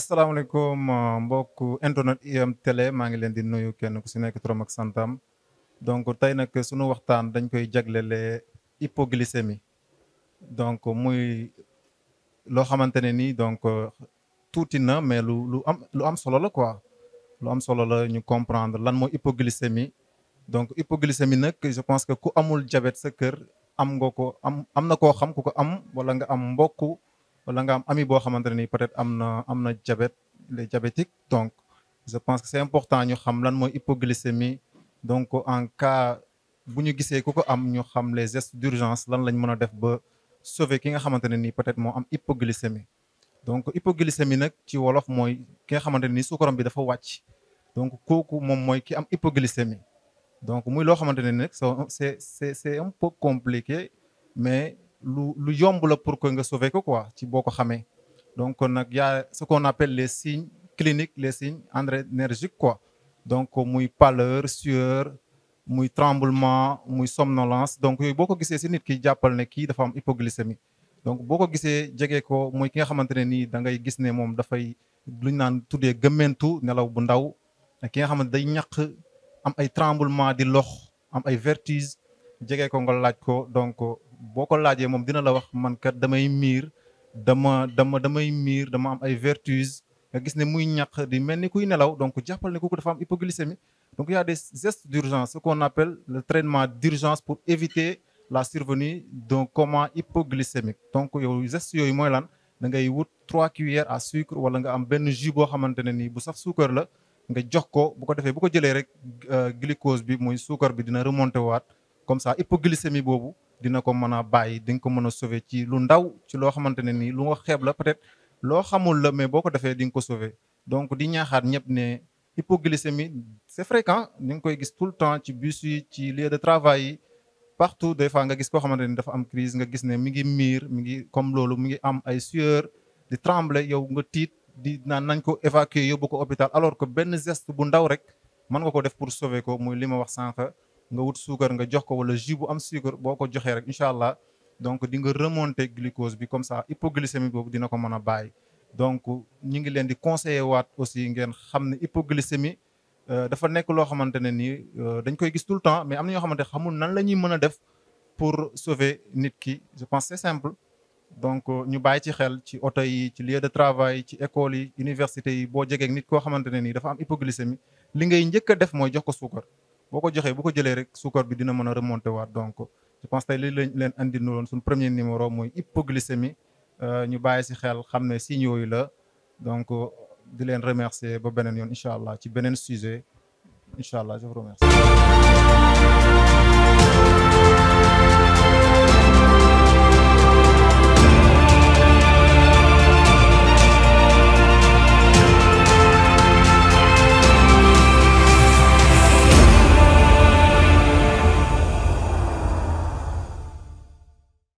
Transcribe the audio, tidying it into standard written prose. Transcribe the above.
asalaamaaleykum mbokku internet IM Télé maa ngi leen di nuyu kenn ku si nekk turam ak santam donc tey nag sunu waxtaan dañ koy jaglele hypoglycémie donc muy loo xamante ne ni donc tuuti na mais lu am solo la quoi lu am solo la ñu comprendre lan mooy hypoglycémie donc hypoglycémie nag je pense que ku amul diabète sa kër am nga ko am na koo xam ku ko am wala nga am mbokk wala nga am ami boo xamante ne ni peut-être am na diabète les diabétiques donc je pense que c'est important ñu xam lan mooy hypoglycémie donc en cas bu ñu gisee ku ko am ñu xam les gestes d'urgence lan lañ mën a def ba sauver ki nga xamante ne ni peut-être moo am hypoglycémie donc hypoglycémie nag ci wolof mooy ki nga xamante ne ni suukaram bi dafa wàcc donc kooku moom mooy ki am hypoglycémie donc muy loo xamante ne ni nag c'est un peu compliqué mais lu yomb la pour que nga sauver ko quoi ci boo ko xamee donc nag y a ce qu'on appelle les signes cliniques les signes adrénergiques quoi donc muy pâleur sueur muy tremblement muy somnolence donc yooyu boo ko gisee si nit ki jàppal ne kii dafa am hypoglycémie donc boo ko gisee jege ko muy ki nga xamante ne nii da ngay gis ne moom dafay luñ naan tuddee gëmmentu nelaw bu ndaw ki nga xamante day ñaq am ay tremblement di lox am ay vertige jege ko nga laaj ko donc boo ko laajee moom dina la wax man kat damay miir dama am ay vertige nga gis ne muy ñaq di mel ni kuy nelaw donc jàppal ne kooku dafa am hypoglycémie donc il y a des gestes d'urgence ce qu'on appelle le traitement d'urgence pour éviter la survenue d'un coma hypoglycémique donc yow gestes yooyu mooy lan da ngay wut 3 cuillères à sucre wala nga am benn jus boo xamante ne nii bu saf suukar la nga jox ko bu ko defee bu ko jëlee rek glucose bi muy suukar bi dina remonter waat comme ça hypoglycémie boobu dina ko mën a bàyyi di nga ko mën a sauver ci lu ndaw ci loo xamante ne nii lu nga xeeb la peut-être loo xamul la mais boo ko defee di nga ko sauver donc di ñaaxaat ñëpp ne hypoglycémie c'est fréquent ni nga koy gis tout le temps ci bus yi ci lieu de travail yi partout des fois nga gis koo xamante ni dafa am crise nga gis ne mi ngi miir mi ngi comme loolu mi ngi am ay sueur di trembler yow nga tiit di naan nañ ko évacuer yóbbu ko hôpital alors que benn geste bu ndaw rek mën nga ko def pour sauver ko muy li ma wax sànq nga wut suukar nga jox ko wala jus bu am sucre boo ko joxee rek incha allah donc di nga remonter glucose bi comme ça hypoglycémie boobu dina ko mën a bàyyi. donc ñu ngi leen di conseiller waat aussi ngeen xam ne hypoglycémie dafa nekk loo xamante ne nii dañ koy gis tout le temps mais am na ñoo xamante xamul nan la ñuy mën a def pour sauver nit ki je pense c'est simple. donc ñu bàyyi ci xel ci oto yi ci lieu de travail ci école yi université yi boo jegeek nit koo xamante ne nii dafa am hypoglycémie li ngay njëkk a def mooy jox ko suukar boo ko joxee bu ko jëlee rek suukar bi dina mën a remonter waat donc je pense tey li lañ leen andi loon suñu premier numéro mooy hypoglycémie ñu bàyyi si xel xam ne signes yooyu la donc di leen remercier ba beneen yoon incha allah ci beneen sujet incha allah je vous remercie.